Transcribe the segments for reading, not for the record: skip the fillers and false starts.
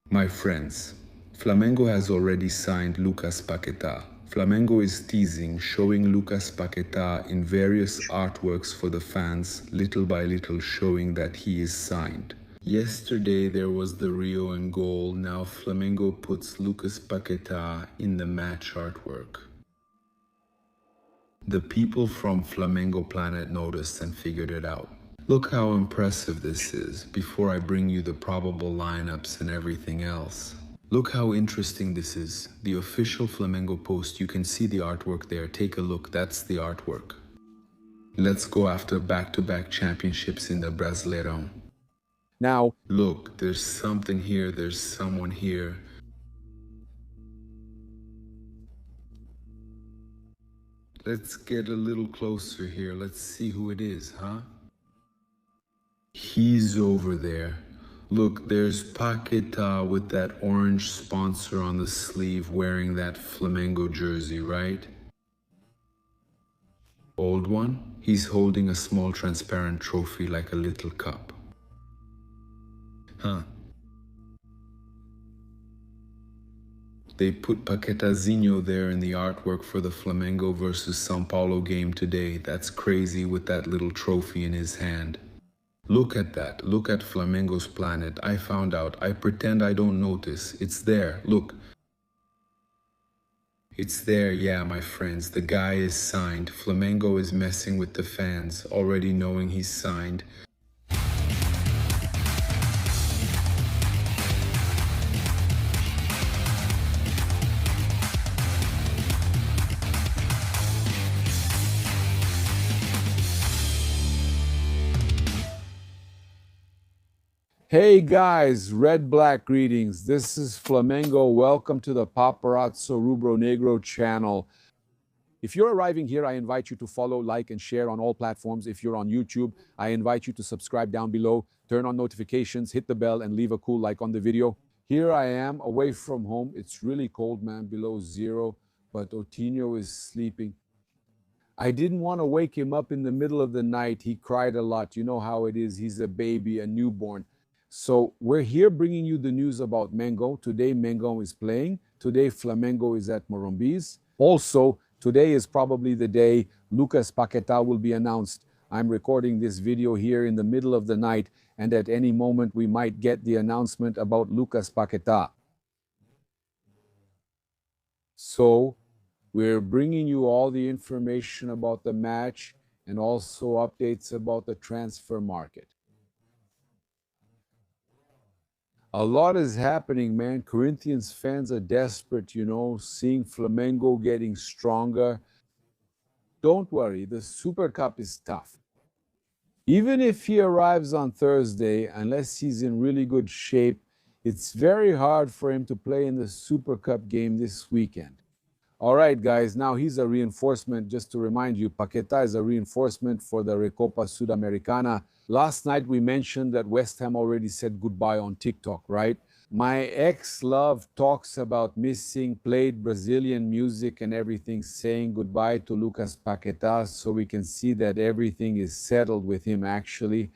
My friends, Flamengo has already signed Lucas Paquetá. Flamengo is teasing, showing Lucas Paquetá in various artworks for the fans, little by little showing that he is signed. Yesterday there was the Rio and goal, now Flamengo puts Lucas Paquetá in the match artwork. The people from Flamengo Planet noticed and figured it out. Look how impressive this is, before I bring you the probable lineups and everything else. Look how interesting this is. The official Flamengo post, you can see the artwork there. Take a look, that's the artwork. Let's go after back-to-back championships in the Brasileirão. Now, Look, there's something here, there's someone here. Let's get a little closer here. Let's see who it is, huh? He's over there. Look, there's Paquetá with that orange sponsor on the sleeve wearing that Flamengo jersey, right? Old one? He's holding a small transparent trophy like a little cup. Huh. They put Paquetazinho there in the artwork for the Flamengo versus São Paulo game today. That's crazy with that little trophy in his hand. Look at that. Look at Flamengo's planet. I found out. I pretend I don't notice. It's there. Look. It's there, yeah, my friends. The guy is signed. Flamengo is messing with the fans, already knowing he's signed. hey guys, red black greetings. This is Flamengo. Welcome to the Paparazzo Rubro Negro channel. If you're arriving here, I invite you to follow, like, and share on all platforms. If you're on YouTube, I invite you to subscribe down below, turn on notifications, hit the bell, and leave a cool like on the video. Here I am, away from home. It's really cold, man, below zero, but Otinho is sleeping. I didn't want to wake him up in the middle of the night. He cried a lot. You know how it is. He's a baby, a newborn. So we're here bringing you the news about Mengo. Today, Mengo is playing. Today, Flamengo is at Morumbi's. Also, today is probably the day Lucas Paquetá will be announced. I'm recording this video here in the middle of the night, and at any moment we might get the announcement about Lucas Paquetá. So we're bringing you all the information about the match and also updates about the transfer market. A lot is happening, man. Corinthians fans are desperate, seeing Flamengo getting stronger. Don't worry, the Super Cup is tough. Even if he arrives on Thursday, unless he's in really good shape, it's very hard for him to play in the Super Cup game this weekend. All right, guys, now he's a reinforcement. Just to remind you, Paquetá is a reinforcement for the Recopa Sudamericana. Last night we mentioned that West Ham already said goodbye on TikTok, right? My ex-love talks about missing played Brazilian music and everything, saying goodbye to Lucas Paquetá, so we can see that everything is settled with him actually.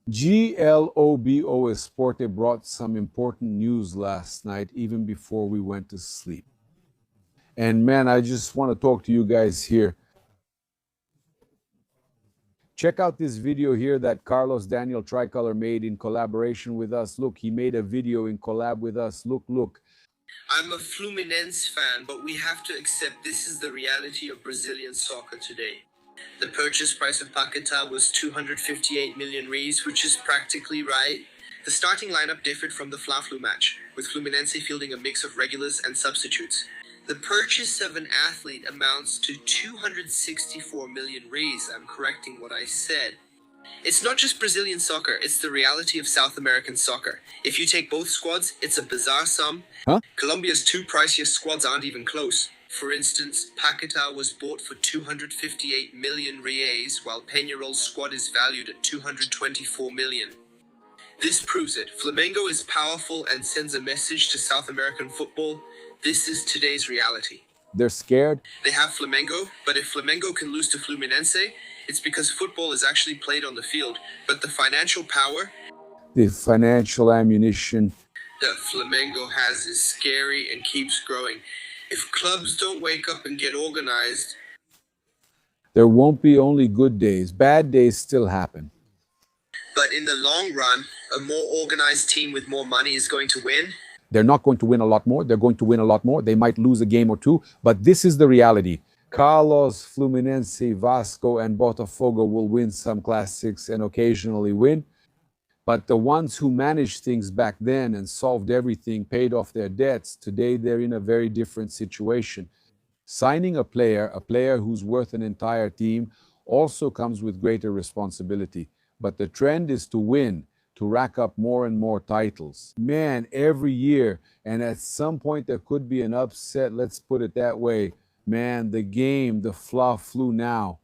Globo Esporte brought some important news last night, even before we went to sleep. And man, I just want to talk to you guys here. Check out this video here that Carlos Daniel Tricolor made in collaboration with us. Look, he made a video in collab with us. Look. I'm a Fluminense fan, but we have to accept this is the reality of Brazilian soccer today. The purchase price of Paquetá was 258 million reais, which is practically right. The starting lineup differed from the Fla-Flu match, with Fluminense fielding a mix of regulars and substitutes. The purchase of an athlete amounts to 264 million reais. I'm correcting what I said. It's not just Brazilian soccer, it's the reality of South American soccer. If you take both squads, it's a bizarre sum. Huh? Colombia's two priciest squads aren't even close. For instance, Paquetá was bought for 258 million reais, while Peñarol's squad is valued at 224 million. This proves it. Flamengo is powerful and sends a message to South American football. This is today's reality. They're scared. They have Flamengo, but if Flamengo can lose to Fluminense, it's because football is actually played on the field. But the financial power, the financial ammunition, that Flamengo has is scary and keeps growing. If clubs don't wake up and get organized, there won't be only good days. Bad days still happen. but in the long run, a more organized team with more money is going to win. They're not going to win a lot more. They're going to win a lot more. They might lose a game or two, but this is the reality. Carlos, Fluminense, Vasco, and Botafogo will win some classics and occasionally win. But the ones who managed things back then and solved everything, paid off their debts, today they're in a very different situation. Signing a player who's worth an entire team, also comes with greater responsibility. But the trend is to win, to rack up more and more titles. Man, every year, and at some point there could be an upset, let's put it that way. Man, the fluff flew now.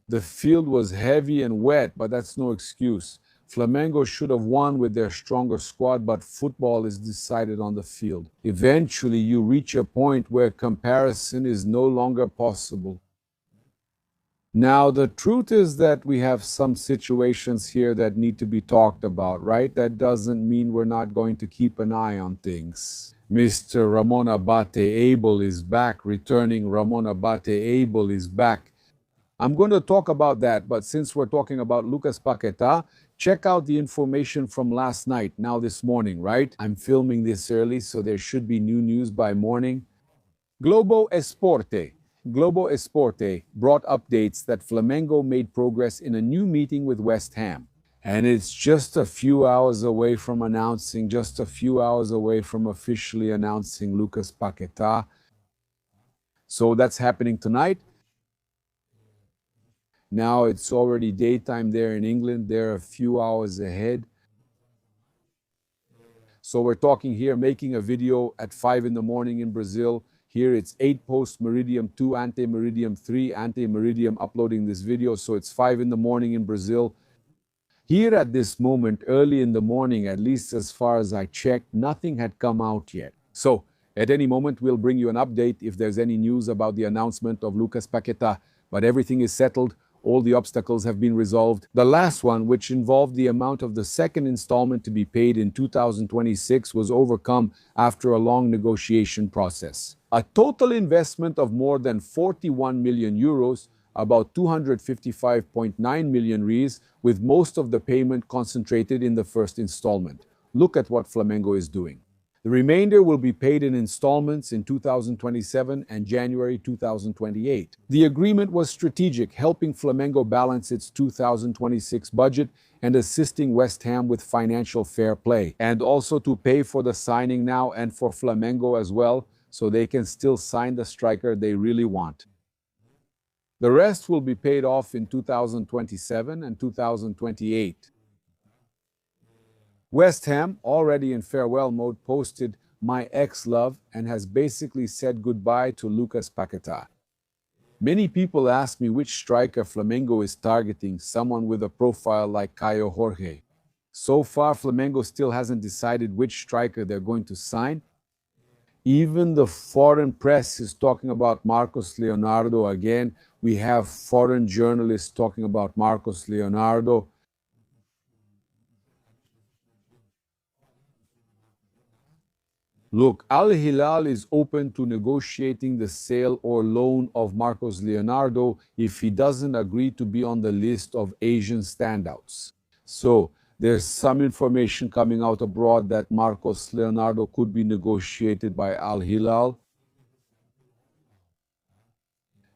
The field was heavy and wet, but that's no excuse. Flamengo should have won with their stronger squad, but football is decided on the field. Eventually, you reach a point where comparison is no longer possible. Now, the truth is that we have some situations here that need to be talked about, right? That doesn't mean we're not going to keep an eye on things. Mr. Ramon Abate Abel is back, returning. Ramon Abate Abel is back. I'm going to talk about that, but since we're talking about Lucas Paquetá, check out the information from last night, now this morning, right? I'm filming this early, so there should be new news by morning. Globo Esporte brought updates that Flamengo made progress in a new meeting with West Ham. And it's just a few hours away from officially announcing Lucas Paquetá. So that's happening tonight. Now it's already daytime there in England. They're a few hours ahead. So we're talking here, making a video at 5 in the morning in Brazil. Here it's 8 post Meridium 2, ante Meridium 3, ante Meridium uploading this video. So it's 5 in the morning in Brazil. Here at this moment, early in the morning, at least as far as I checked, nothing had come out yet. So at any moment, we'll bring you an update if there's any news about the announcement of Lucas Paquetá. But everything is settled. All the obstacles have been resolved. The last one, which involved the amount of the second installment to be paid in 2026, was overcome after a long negotiation process. A total investment of more than 41 million euros, about 255.9 million reais, with most of the payment concentrated in the first installment. Look at what Flamengo is doing. The remainder will be paid in installments in 2027 and January 2028. The agreement was strategic, helping Flamengo balance its 2026 budget and assisting West Ham with financial fair play, and also to pay for the signing now and for Flamengo as well, so they can still sign the striker they really want. The rest will be paid off in 2027 and 2028. West Ham, already in farewell mode, posted "My ex-love" and has basically said goodbye to Lucas Paquetá. Many people ask me which striker Flamengo is targeting, someone with a profile like Caio Jorge. So far, Flamengo still hasn't decided which striker they're going to sign. Even the foreign press is talking about Marcos Leonardo again. We have foreign journalists talking about Marcos Leonardo. Look, Al Hilal is open to negotiating the sale or loan of Marcos Leonardo if he doesn't agree to be on the list of Asian standouts. So, there's some information coming out abroad that Marcos Leonardo could be negotiated by Al Hilal.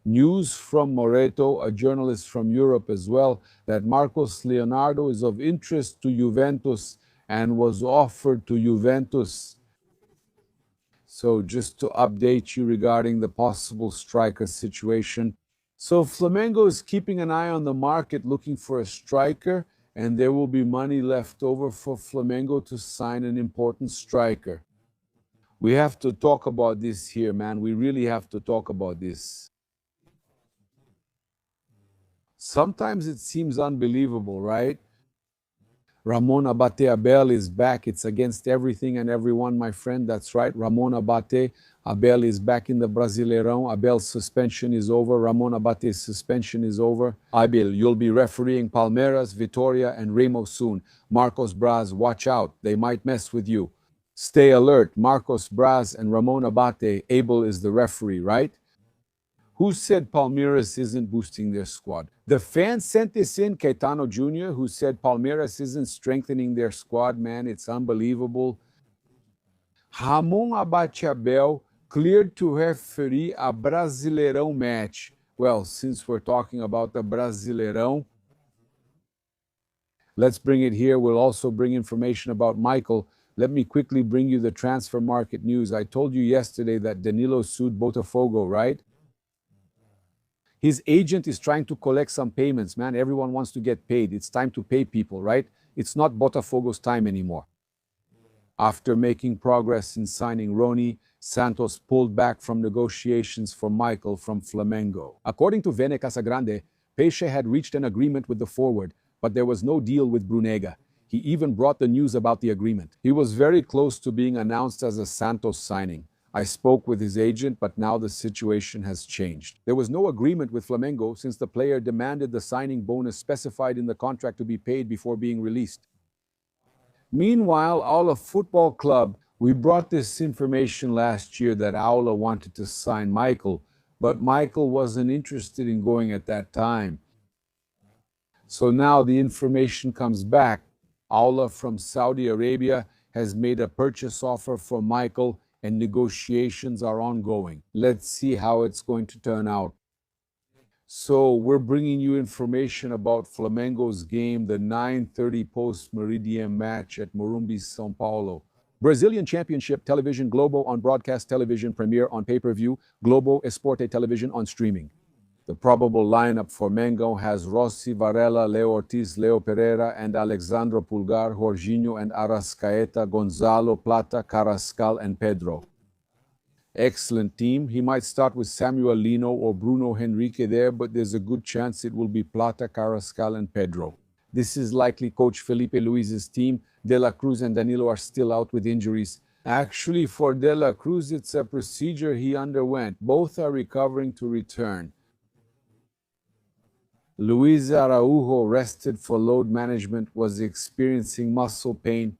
News from Moreto, a journalist from Europe as well, that Marcos Leonardo is of interest to Juventus and was offered to Juventus. So just to update you regarding the possible striker situation. So Flamengo is keeping an eye on the market looking for a striker, and there will be money left over for Flamengo to sign an important striker. We have to talk about this here, man. We really have to talk about this. Sometimes it seems unbelievable, right? Ramon Abate Abel is back. It's against everything and everyone, my friend. That's right. Ramon Abate Abel is back in the Brasileirão. Abel's suspension is over. Ramon Abate's suspension is over. Abel, you'll be refereeing Palmeiras, Vitória, and Remo soon. Marcos Braz, watch out. They might mess with you. Stay alert. Marcos Braz and Ramon Abate. Abel is the referee, right? Who said Palmeiras isn't boosting their squad? The fans sent this in, Caetano Jr., who said Palmeiras isn't strengthening their squad, man. It's unbelievable. Ramon Abate Abel cleared to referee a Brasileirão match. Well, since we're talking about the Brasileirão, let's bring it here. We'll also bring information about Michael. Let me quickly bring you the transfer market news. I told you yesterday that Danilo sued Botafogo, right? His agent is trying to collect some payments, man. Everyone wants to get paid. It's time to pay people, right? It's not Botafogo's time anymore. After making progress in signing Rony, Santos pulled back from negotiations for Michael from Flamengo. According to Vene Casagrande, Peixe had reached an agreement with the forward, but there was no deal with Brunega. He even brought the news about the agreement. He was very close to being announced as a Santos signing. I spoke with his agent, but now the situation has changed. There was no agreement with Flamengo since the player demanded the signing bonus specified in the contract to be paid before being released. Meanwhile, Aula Football Club, we brought this information last year that Aula wanted to sign Michael, but Michael wasn't interested in going at that time. So now the information comes back. Aula from Saudi Arabia has made a purchase offer for Michael and negotiations are ongoing. Let's see how it's going to turn out. So we're bringing you information about Flamengo's game, the 9:30 post-Meridian match at Morumbi, São Paulo. Brazilian Championship Television, Globo on broadcast television, premiere on pay-per-view, Globo Esporte television on streaming. The probable lineup for Flamengo has Rossi, Varela, Leo Ortiz, Leo Pereira, and Alexandro Pulgar, Jorginho and Arrascaeta, Gonzalo, Plata, Carrascal, and Pedro. Excellent team. He might start with Samuel Lino or Bruno Henrique there, but there's a good chance it will be Plata, Carrascal, and Pedro. This is likely Coach Felipe Luiz's team. De La Cruz and Danilo are still out with injuries. Actually, for De La Cruz, it's a procedure he underwent. Both are recovering to return. Luis Araujo, rested for load management, was experiencing muscle pain.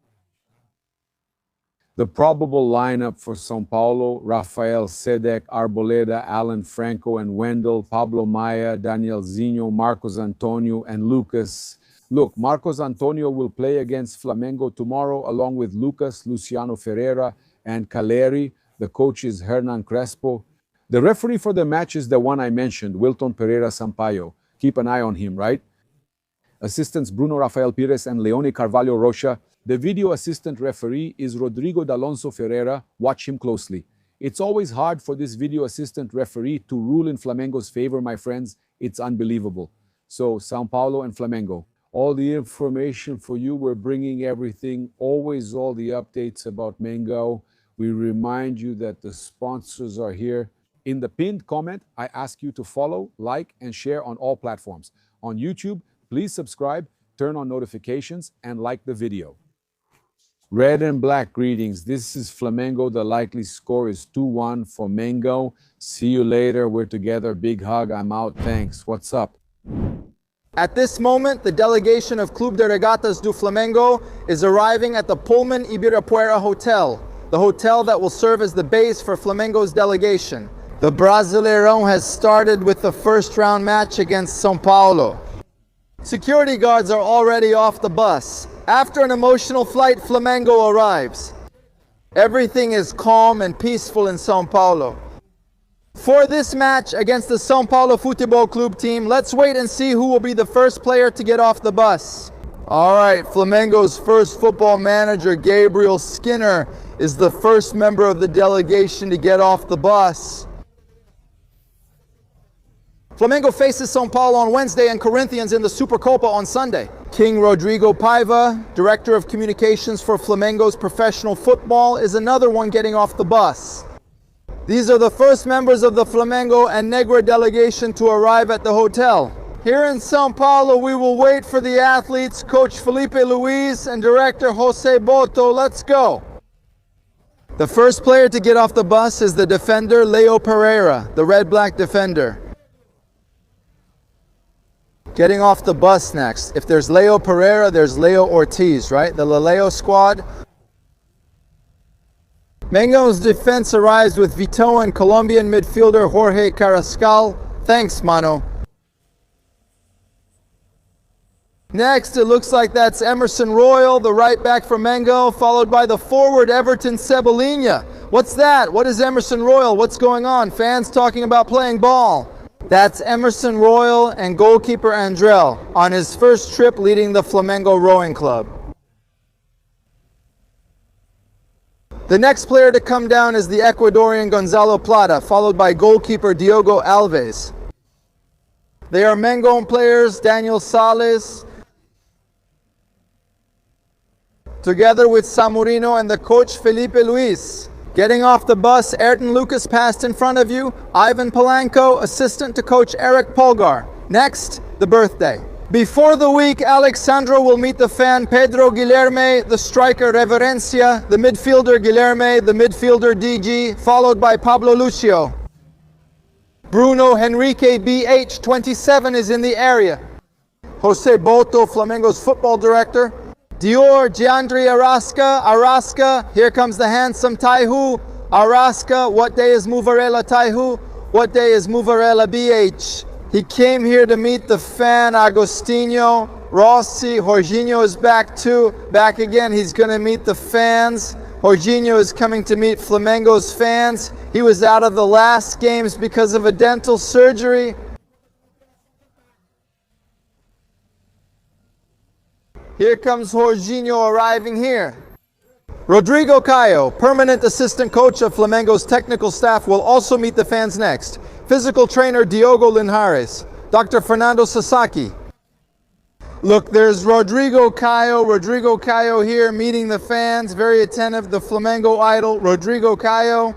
The probable lineup for São Paulo: Rafael Sedek, Arboleda, Alan Franco and Wendell, Pablo Maia, Daniel Zinho, Marcos Antonio, and Lucas. Look, Marcos Antonio will play against Flamengo tomorrow along with Lucas, Luciano Ferreira, and Caleri. The coach is Hernan Crespo. The referee for the match is the one I mentioned, Wilton Pereira Sampaio. Keep an eye on him, right? Assistants Bruno Rafael Pires and Leone Carvalho Rocha. The video assistant referee is Rodrigo D'Alonso Ferreira. Watch him closely. It's always hard for this video assistant referee to rule in Flamengo's favor, my friends. It's unbelievable. So, São Paulo and Flamengo. All the information for you. We're bringing everything, always all the updates about Mengao. We remind you that the sponsors are here. In the pinned comment, I ask you to follow, like, and share on all platforms. On YouTube, please subscribe, turn on notifications, and like the video. Red and black greetings. This is Flamengo. The likely score is 2-1 for Mengo. See you later. We're together. Big hug. I'm out. Thanks. What's up? At this moment, the delegation of Clube de Regatas do Flamengo is arriving at the Pullman Ibirapuera Hotel, the hotel that will serve as the base for Flamengo's delegation. The Brasileirão has started with the first round match against São Paulo. Security guards are already off the bus. After an emotional flight, Flamengo arrives. Everything is calm and peaceful in São Paulo. For this match against the São Paulo Futebol Clube team, let's wait and see who will be the first player to get off the bus. All right, Flamengo's first football manager, Gabriel Skinner, is the first member of the delegation to get off the bus. Flamengo faces São Paulo on Wednesday and Corinthians in the Supercopa on Sunday. King Rodrigo Paiva, Director of Communications for Flamengo's professional football, is another one getting off the bus. These are the first members of the Flamengo and Negra delegation to arrive at the hotel. Here in São Paulo, we will wait for the athletes, Coach Felipe Luis and Director José Boto. Let's go. The first player to get off the bus is the defender, Leo Pereira, the red-black defender. Getting off the bus next. If there's Leo Pereira, there's Leo Ortiz, right? The Leo squad. Mango's defense arrives with Vitão and Colombian midfielder Jorge Carrascal. Thanks, mano. Next, it looks like that's Emerson Royal, the right back for Mango, followed by the forward Everton Cebolinha. What's that? What is Emerson Royal? What's going on? Fans talking about playing ball. That's Emerson Royal and goalkeeper Andrel on his first trip leading the Flamengo rowing club. The next player to come down is the Ecuadorian Gonzalo Plata, followed by goalkeeper Diogo Alves. They are Mango players Daniel Sales, together with Samurino and the coach Felipe Luis. Getting off the bus, Ayrton Lucas passed in front of you, Ivan Polanco, assistant to coach Eric Polgar. Next, the birthday. Before the week, Alexandro will meet the fan Pedro Guilherme, the striker Reverencia, the midfielder Guilherme, the midfielder DG, followed by Pablo Lucio. Bruno Henrique BH, 27, is in the area. Jose Boto, Flamengo's football director. Dior Giandri Arasca, here comes the handsome Taihu. Arasca, what day is Muvarela Taihu? What day is Muvarela BH? He came here to meet the fan Agostinho. Rossi, Jorginho is back too. Back again, he's going to meet the fans. Jorginho is coming to meet Flamengo's fans. He was out of the last games because of a dental surgery. Here comes Jorginho arriving here. Rodrigo Caio, permanent assistant coach of Flamengo's technical staff, will also meet the fans next. Physical trainer Diogo Linhares. Dr. Fernando Sasaki. Look, there's Rodrigo Caio here meeting the fans, very attentive, the Flamengo idol, Rodrigo Caio.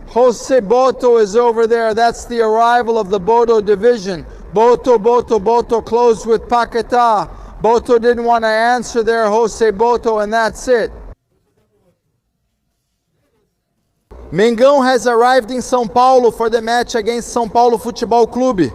Jose Boto is over there. That's the arrival of the Boto division. Boto closed with Paquetá. Boto didn't want to answer there, Jose Boto, and that's it. Mengão has arrived in São Paulo for the match against São Paulo Futebol Clube.